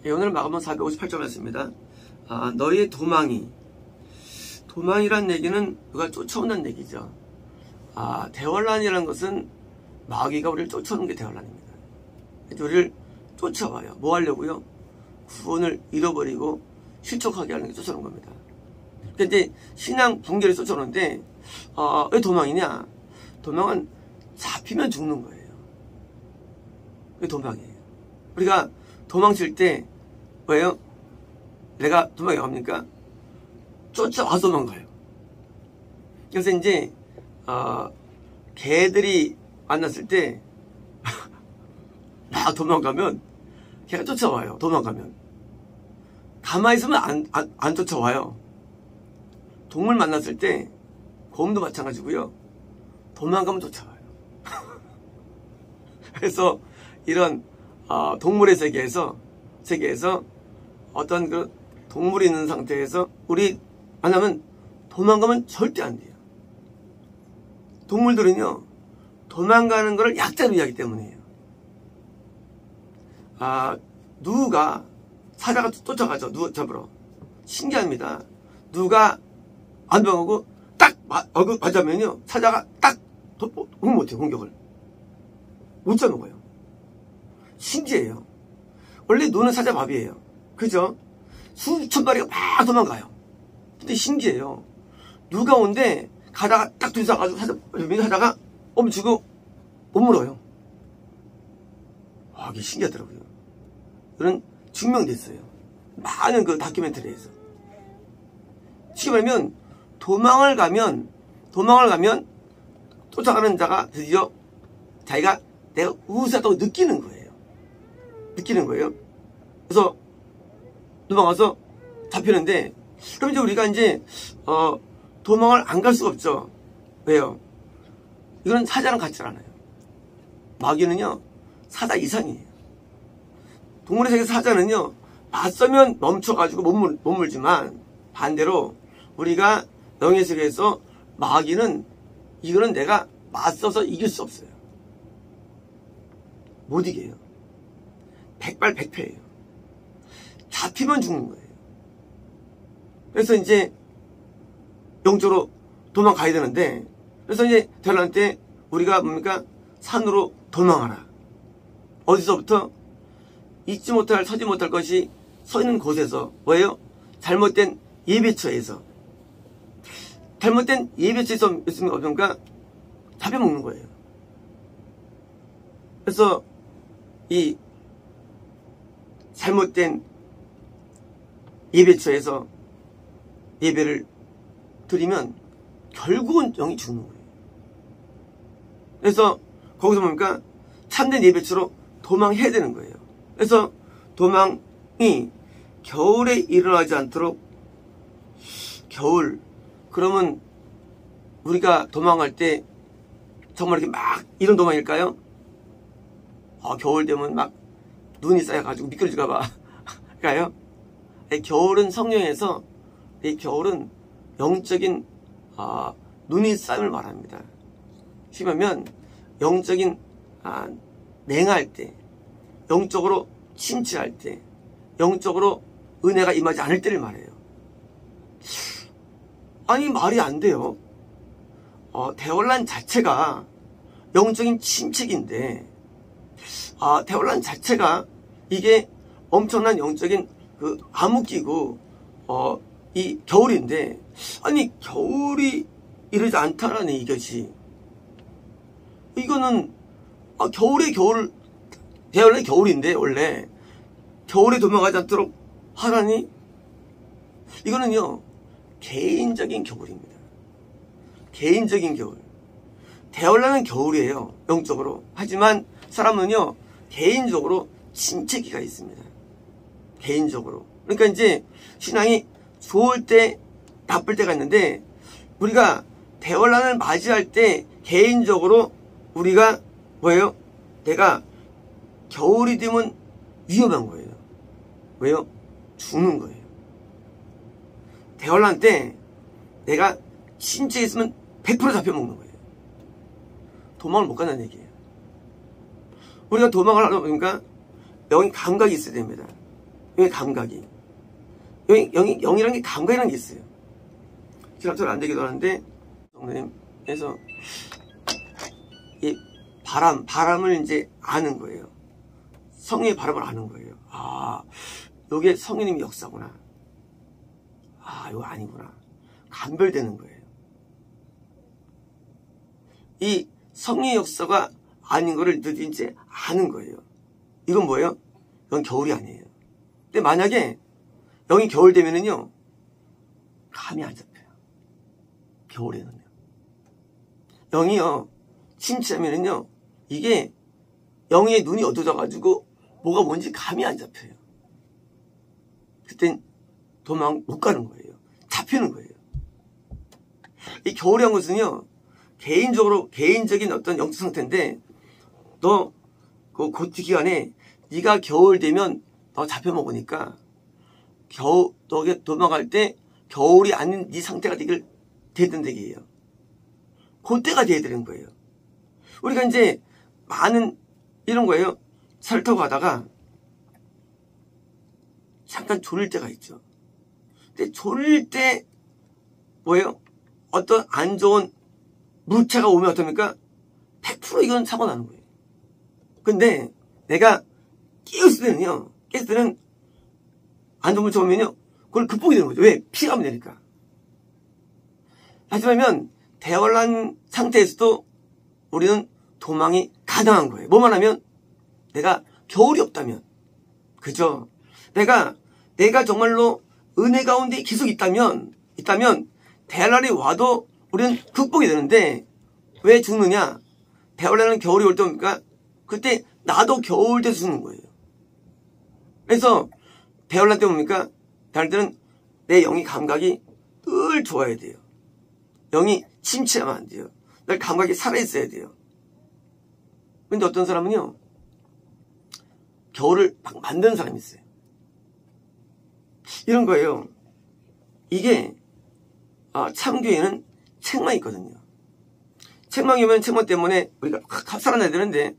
예, 오늘 마감은 458점이었습니다. 너희의 도망이란 얘기는 누가 쫓아온다는 얘기죠. 대환란이라는 것은 마귀가 우리를 쫓아오는 게 대환란입니다. 우리를 쫓아와요. 뭐 하려고요? 구원을 잃어버리고 실족하게 하는 게 쫓아오는 겁니다. 근데 신앙 붕괴를 쫓아오는데 왜 도망이냐? 도망은 잡히면 죽는 거예요. 그게 도망이에요. 우리가 도망칠 때 뭐예요? 내가 도망이 갑니까? 쫓아와서 도망가요. 그래서 이제 개들이 만났을 때 막 도망가면 개가 쫓아와요. 도망가면 가만히 있으면 안 쫓아와요. 동물 만났을 때 곰도 마찬가지고요. 도망가면 쫓아와요. 그래서 이런 동물의 세계에서 어떤 그 동물이 있는 상태에서 우리 만나면 도망가면 절대 안 돼요. 동물들은요 도망가는 것을 약자로 이해하기 때문이에요. 누가 사자가 쫓아가죠. 누구 잡으러. 신기합니다. 누가 안 병하고 딱 맞으면요 사자가 딱 못해요. 공격을 못 잡아먹어요. 신기해요. 원래 노는 사자 밥이에요. 그죠? 수천 마리가 막 도망가요. 근데 신기해요. 누가 온데 가다가 딱 들이서가지고 사자가 멈추고 못 물어요. 이게 신기하더라고요. 이런 증명됐어요. 많은 그 다큐멘터리에서. 쉽게 말하면 도망을 가면 쫓아가는 자가 드디어 자기가 내가 우세하다고 느끼는 거예요. 그래서 도망가서 잡히는데 그럼 이제 우리가 이제 도망을 안 갈 수가 없죠. 왜요? 이거는 사자랑 같지 않아요. 마귀는요 사자 이상이에요. 동물의 세계 사자는요 맞서면 멈춰가지고 못 물지만 반대로 우리가 영의 세계에서 마귀는 이거는 내가 맞서서 이길 수 없어요. 못 이겨요. 백발백패예요. 잡히면 죽는 거예요. 그래서 이제 영적으로 도망가야 되는데 그래서 이제 대환란 때 우리가 뭡니까? 산으로 도망하라. 어디서부터? 잊지 못할 서지 못할 것이 서 있는 곳에서 뭐예요? 잘못된 예배처에서 있으면 어떤가? 잡혀먹는 거예요. 그래서 이 잘못된 예배처에서 예배를 드리면 결국은 영이 죽는 거예요. 그래서 거기서 뭡니까? 참된 예배처로 도망해야 되는 거예요. 그래서 도망이 겨울에 일어나지 않도록 그러면 우리가 도망할 때 정말 이렇게 막 이런 도망일까요? 겨울 되면 막 눈이 쌓여가지고 미끄러질까봐 그러니까요. 겨울은 성령에서 이 겨울은 영적인 눈이 쌓임을 말합니다. 심하면 영적인 냉할 때, 영적으로 침체할 때, 영적으로 은혜가 임하지 않을 때를 말해요. 아니 말이 안 돼요. 대환란 자체가 영적인 침체인데 대환란 자체가 이게 엄청난 영적인 그 암흑기고 이 겨울인데 아니 겨울이 이러지 않다라는 이것이 이거는 대환란이 겨울인데 원래 겨울에 도망가지 않도록 하라니 이거는요 개인적인 겨울입니다. 개인적인 겨울. 대환란은 겨울이에요. 영적으로. 하지만 사람은요 개인적으로 침체기가 있습니다. 개인적으로. 그러니까 이제 신앙이 좋을 때 나쁠 때가 있는데 우리가 대환란을 맞이할 때 개인적으로 우리가 뭐예요? 내가 겨울이 되면 위험한 거예요. 왜요? 죽는 거예요. 대환란 때 내가 침체에 있으면 100% 잡혀먹는 거예요. 도망을 못 간다는 얘기예요. 우리가 도망을 하다 보니까 영이 감각이 있어야 됩니다. 영의 감각이. 영이라는 게 감각이라는 게 있어요. 지갑처럼 안 되기도 하는데, 성도님에서 이 바람을 이제 아는 거예요. 성령의 바람을 아는 거예요. 아, 요게 성령님의 역사구나. 아, 이거 아니구나. 감별되는 거예요. 이 성령의 역사가 아닌 거를 너희들이 이제 아는 거예요. 이건 뭐예요? 이건 겨울이 아니에요. 근데 만약에 영이 겨울 되면은요, 감이 안 잡혀요. 겨울에는요. 영이요, 침체하면은요, 이게 영의 눈이 어두워져가지고 뭐가 뭔지 감이 안 잡혀요. 그땐 도망 못 가는 거예요. 잡히는 거예요. 이 겨울이란 것은요, 개인적인 어떤 영적 상태인데, 너, 그 고티 기간에, 네가 겨울 되면 너 잡혀먹으니까, 너게 도망갈 때, 겨울이 아닌 네 상태가 되길, 되던 얘기예요. 그때가 돼야 되는 거예요. 우리가 이제, 많은, 이런 거예요. 차를 타고 가다가, 잠깐 졸릴 때가 있죠. 근데 졸릴 때, 뭐예요? 어떤 안 좋은 물체가 오면 어떻습니까? 100% 이건 사고 나는 거예요. 근데 내가 깨었을 때는 안 좋은 물체가 오면요, 그걸 극복이 되는 거죠. 왜? 피가 가면 되니까. 하지만 대환란 상태에서도 우리는 도망이 가능한 거예요. 뭐만 하면? 내가 겨울이 없다면, 그죠? 내가 정말로 은혜 가운데 계속 있다면 대환란이 와도 우리는 극복이 되는데, 왜 죽느냐? 대환란은 겨울이 올 때 옵니까? 그때 나도 겨울 돼서 죽는 거예요. 그래서 대환란 때 뭡니까? 대환란 때는 내 영의 감각이 늘 좋아야 돼요. 영이 침체하면 안 돼요. 늘 감각이 살아있어야 돼요. 근데 어떤 사람은요, 겨울을 막 만드는 사람이 있어요. 이런 거예요. 이게 참교회는 책망이 있거든요. 책망이 오면 책망 때문에 우리가 확 살아나야 되는데,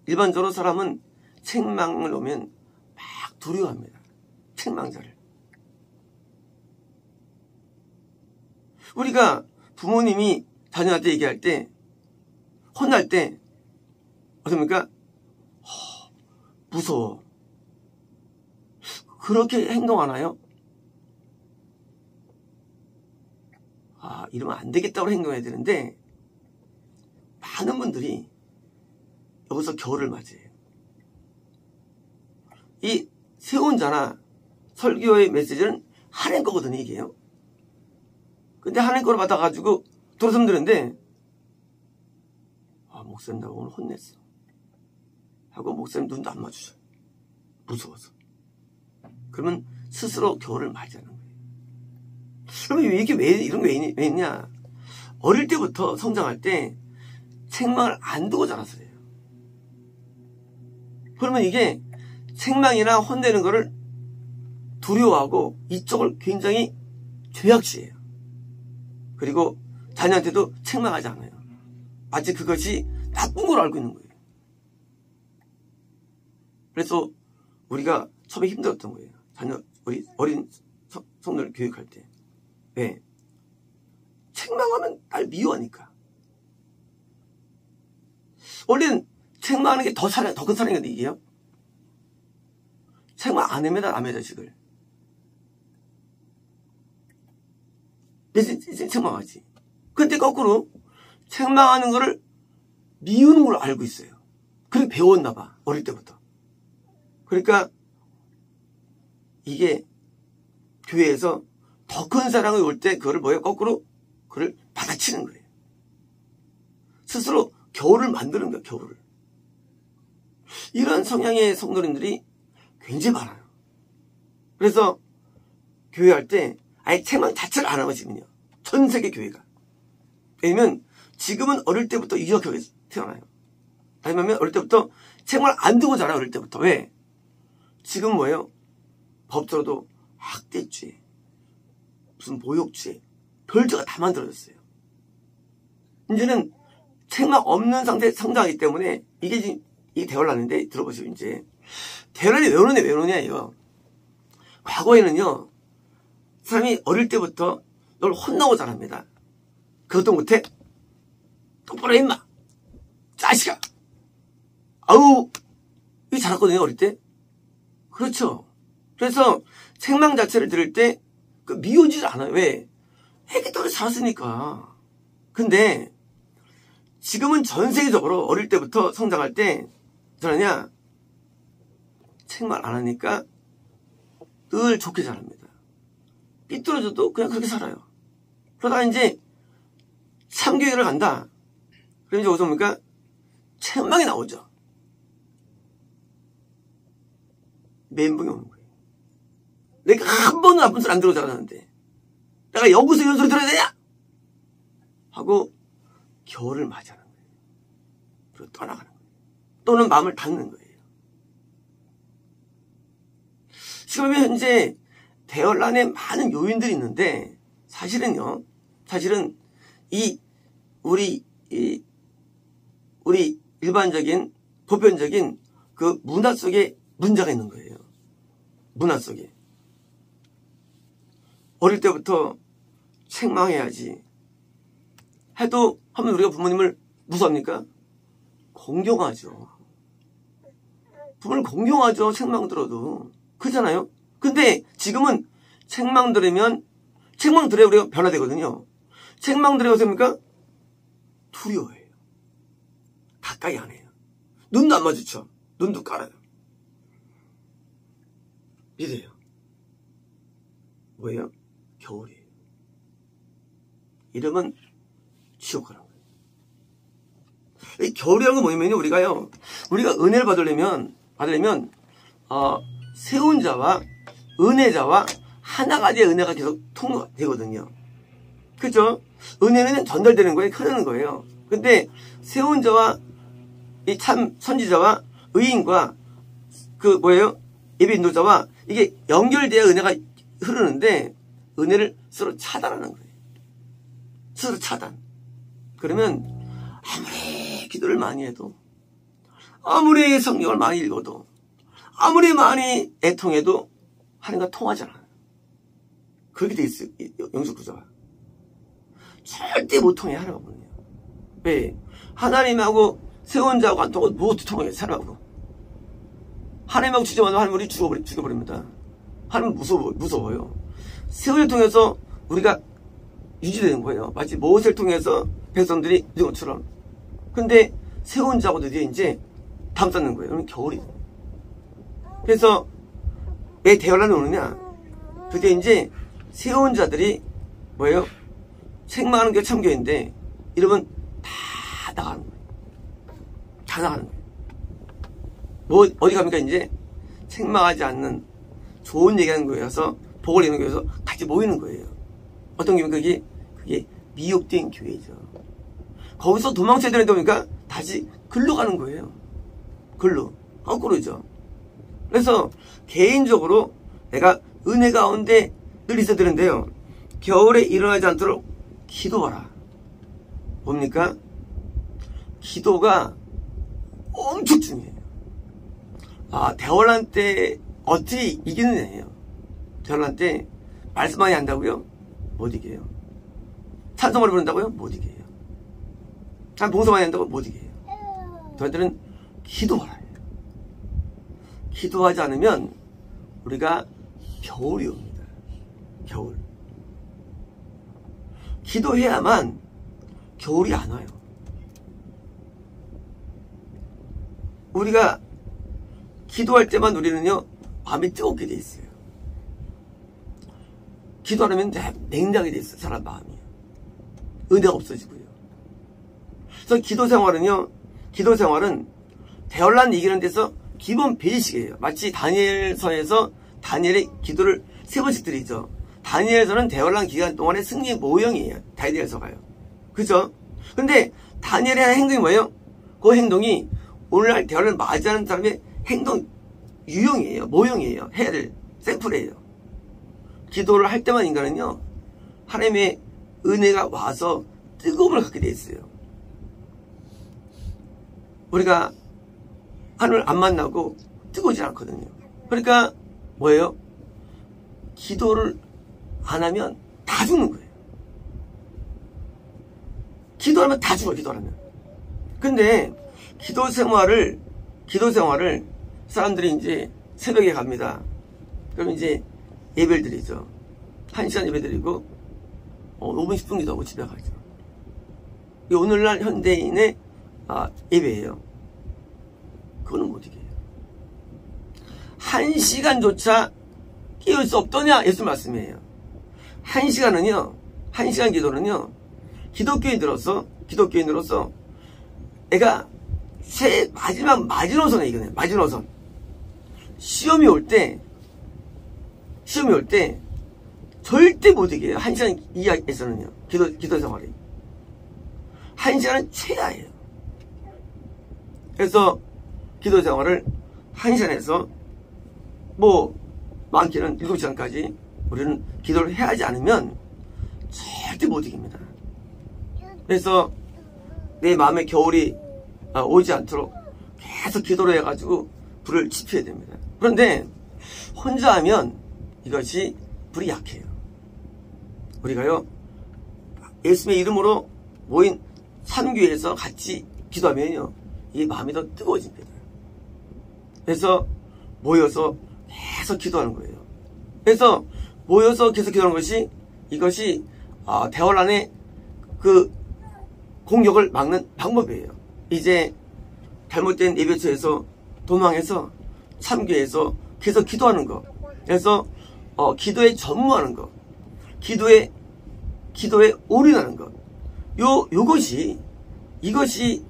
일반적으로 사람은 책망을 오면 막 두려워합니다. 책망자를. 우리가 부모님이 자녀한테 얘기할 때, 혼날 때 어떻습니까? 무서워. 그렇게 행동하나요? 이러면 안 되겠다고 행동해야 되는데, 많은 분들이 여기서 겨울을 맞이해요. 이 세운자나 설교의 메시지는 하나님 거거든요, 이게요. 근데 하나님 거를 받아가지고 돌아서면 되는데, 목사님 나 오늘 혼냈어 하고 목사님 눈도 안 마주쳐요. 무서워서. 그러면 스스로 겨울을 맞이하는 거예요. 그러면 이게 이런 게 왜 있냐? 어릴 때부터 성장할 때 책망을 안 두고 자랐어요. 그러면 이게 책망이나 혼내는 거를 두려워하고 이쪽을 굉장히 죄악시해요. 그리고 자녀한테도 책망하지 않아요. 마치 그것이 나쁜 걸 알고 있는 거예요. 그래서 우리가 처음에 힘들었던 거예요. 우리 어린 성도를 교육할 때. 왜? 책망하면 날 미워하니까. 원래는 책망하는 게 더 큰 사랑이거든요, 이게요. 책망 안 합니다, 남의 자식을. 이제 책망하지. 근데 거꾸로 책망하는 거를 미우는 걸 알고 있어요. 그렇게 배웠나 봐, 어릴 때부터. 그러니까 이게 교회에서 더 큰 사랑이 올 때 그거를 뭐예요? 거꾸로 그걸 받아치는 거예요. 스스로 겨울을 만드는 거예요, 겨울을. 이런 성향의 성도님들이 굉장히 많아요. 그래서 교회할 때 아예 책망 자체를 안 하고 지금요. 전 세계 교회가. 왜냐면 지금은 어릴 때부터 유학교회에서 태어나요. 아니면 어릴 때부터 책망을 안 두고 자라요, 어릴 때부터. 왜? 지금 뭐예요? 법적으로도 학대죄, 무슨 모욕죄, 별죄가 다 만들어졌어요. 이제는 책망 없는 상태에 성장하기 때문에 이게 대화를 하는데 들어보시면 이제 대열란이 왜 오느냐예요. 과거에는요, 사람이 어릴 때부터 널 혼나고 자랍니다. 그것도 못해? 똑바로 해, 임마! 자식아! 아우! 이게 잘했거든요, 어릴 때. 그렇죠. 그래서 책망 자체를 들을 때 미워지질 않아요. 왜? 애기 때문에 살았으니까. 근데 지금은 전 세계적으로 어릴 때부터 성장할 때 어쩌냐? 책망 안 하니까 늘 좋게 자랍니다. 삐뚤어져도 그냥 그렇게 살아요. 그러다가 이제 참교육을 간다. 그럼 이제 어디서 뭡니까? 책망이 나오죠. 멘붕이 오는 거예요. 내가 한 번도 나쁜 소리 안 들고 자랐는데 내가 여기서 이런 소리 들어야 되냐? 하고 겨울을 맞이하는 거예요. 그리고 떠나가는 거예요. 또는 마음을 닫는 거예요. 지금 현재 대열란에 많은 요인들이 있는데 사실은요. 사실은 우리 일반적인 보편적인 그 문화 속에 문제가 있는 거예요. 문화 속에. 어릴 때부터 책망해야지 해도 하면 우리가 부모님을 무서워합니까? 공경하죠. 부모를 공경하죠. 책망 들어도. 그렇잖아요. 근데 지금은 책망 들으면 책망 들어야 우리가 변화되거든요. 책망 들어야 어떻습니까? 두려워해요. 가까이 안 해요. 눈도 안 마주쳐. 눈도 깔아요. 이래요. 뭐예요? 겨울이에요. 이러면 지옥 가는 거예요. 이 겨울이라는 건 뭐냐면요. 우리가 은혜를 받으려면 세운 자와 은혜자와 하나가 돼야 은혜가 계속 통과되거든요. 그죠? 은혜는 전달되는 거예요. 흐르는 거예요. 근데 세운 자와 이 참 선지자와 의인과 예배 인도자와 이게 연결돼야 은혜가 흐르는데 은혜를 서로 차단하는 거예요. 서로 차단. 그러면 아무리 기도를 많이 해도 아무리 성경을 많이 읽어도 아무리 많이 애통해도 하나님과 통하지 않아요. 그렇게 돼 있어요. 영적 구조가. 절대 못 통해 하나님하고는요. 왜? 하나님하고 세운 자하고 안 통하고 못 통해요. 사람하고. 하나님하고 주저하면 하나님이 죽여버립니다. 하나님 무서워요. 세월을 통해서 우리가 유지되는 거예요. 마치 모세를 통해서 백성들이 이런 것처럼. 근데 세운 자하고 드디어 이제 담쌓는 거예요. 그러면 겨울이. 그래서 왜 대열란이 오느냐? 드디어 이제 세운 자들이 뭐예요? 책망하는 게 참교인데 이러면 다 나가는 거예요. 다 나가는 거예요. 어디 갑니까? 이제 책망하지 않는 좋은 얘기하는 거여서 복을 내는 거여서 같이 모이는 거예요. 어떤 교회는 그게 미혹된 교회죠. 거기서 도망쳐야 되는데 보니까 다시 글로 가는 거예요. 글로. 거꾸로죠. 그래서 개인적으로 내가 은혜 가운데 늘 있어야 되는데요. 겨울에 일어나지 않도록 기도하라. 뭡니까? 기도가 엄청 중요해요. 대열란 때 어떻게 이기느냐예요. 대열란 때 말씀 많이 한다고요? 못 이겨요. 찬송을 부른다고요? 못 이겨요. 봉사 많이 한다고 못 이겨요. 저희들은 기도하라. 기도하지 않으면 우리가 겨울이 옵니다. 겨울. 기도해야만 겨울이 안 와요. 우리가 기도할 때만 우리는요 마음이 뜨겁게 돼 있어요. 기도하면 냉정하게 돼 있어요. 사람 마음이. 은혜가 없어지고요. 그래서 기도 생활은 대열란 이기는 데서 기본 베이식이에요. 마치 다니엘서에서 다니엘의 기도를 3번씩 드리죠. 다니엘서는 대열란 기간 동안의 승리의 모형이에요. 다니엘서가요. 그죠? 근데 다니엘의 행동이 뭐예요? 그 행동이 오늘날 대열을 맞이하는 사람의 행동 유형이에요. 모형이에요. 해야 될 샘플이에요. 기도를 할 때만 인간은요 하나님의 은혜가 와서 뜨거움을 갖게 돼 있어요. 우리가 하나님을 안 만나고 뜨거워지지 않거든요. 그러니까 뭐예요? 기도를 안 하면 다 죽는 거예요. 기도하면 다 죽어요, 기도하면. 근데 기도 생활을 사람들이 이제 새벽에 갑니다. 그럼 이제 예배를 드리죠. 1시간 예배 드리고 5분 10분 기도하고 집에 가죠. 이게 오늘날 현대인의 예배예요. 그거는 못 이겨요. 1시간조차 깨울 수 없더냐? 예수 말씀이에요. 1시간 기도는요, 기독교인으로서 내가 마지막 마지노선에 이거네. 마지노선. 시험이 올 때 절대 못 이겨요. 1시간 이하에서는요. 기도 생활이. 1시간은 최하예요. 그래서 기도 생활을 1시간에서 많게는 7시간까지 우리는 기도를 해야 하지 않으면 절대 못 이깁니다. 그래서 내 마음에 겨울이 오지 않도록 계속 기도를 해가지고 불을 지펴야 됩니다. 그런데 혼자 하면 이것이 불이 약해요. 우리가요, 예수님의 이름으로 모인 3교회에서 같이 기도하면요, 이 마음이 더 뜨거워집니다. 그래서 모여서 계속 기도하는 거예요. 그래서 모여서 계속 기도하는 것이, 이것이 대화란의 그 공격을 막는 방법이에요. 이제 잘못된 예배처에서 도망해서 참교에서 계속 기도하는 거. 그래서 기도에 전무하는 거. 기도에 올인하는 것. 이것이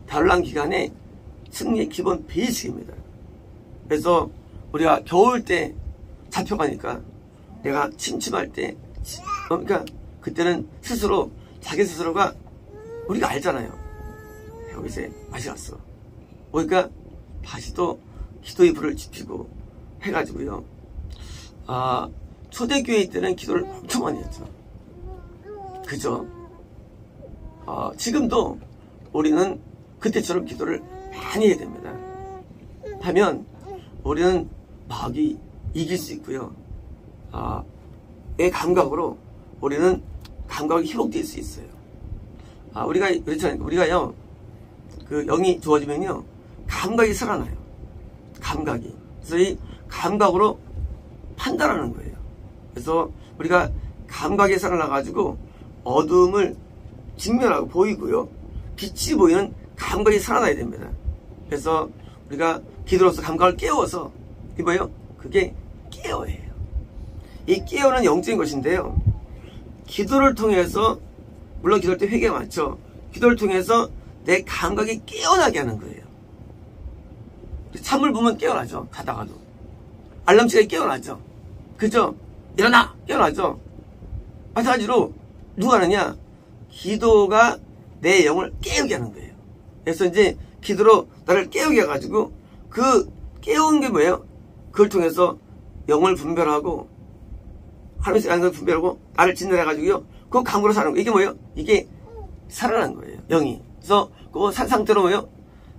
단란 기간의 승리의 기본 베이스입니다. 그래서 우리가 겨울 때 잡혀가니까 내가 침침할 때, 그러니까 그때는 자기 스스로가 우리가 알잖아요. 여기서 맛이 갔어. 그러니까 다시 또 기도의 불을 지피고 해가지고요. 초대교회 때는 기도를 엄청 많이 했죠. 그죠? 지금도 우리는 그때처럼 기도를 많이 해야 됩니다. 하면 우리는 마귀 이길 수 있고요. 내 감각으로 우리는 감각이 회복될 수 있어요. 우리가요, 그 영이 좋아지면요, 감각이 살아나요. 감각이. 그래서 이 감각으로 판단하는 거예요. 그래서 우리가 감각이 살아나가지고 어둠을 직면하고 보이고요, 빛이 보이는 감각이 살아나야 됩니다. 그래서 우리가 기도로서 감각을 깨워서, 이게 뭐예요? 그게 깨어예요. 이 깨어는 영적인 것인데요, 기도를 통해서, 물론 기도할 때 회개가 많죠. 기도를 통해서 내 감각이 깨어나게 하는 거예요. 찬물 부으면 깨어나죠. 가다가도. 알람시간이 깨어나죠. 그죠? 일어나! 깨어나죠. 마찬가지로 누가 하느냐? 기도가 내 영을 깨우게 하는 거예요. 그래서 이제 기도로 나를 깨우게 해가지고, 그 깨우는 게 뭐예요? 그걸 통해서 영을 분별하고, 하나님의 영을 분별하고 나를 진단해가지고요, 그 감으로 사는 거예요. 이게 뭐예요? 이게 살아난 거예요, 영이. 그래서 그 상태로 뭐예요?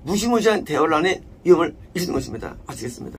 무시무시한 대열란의 위험을 이기는 것입니다. 아시겠습니다.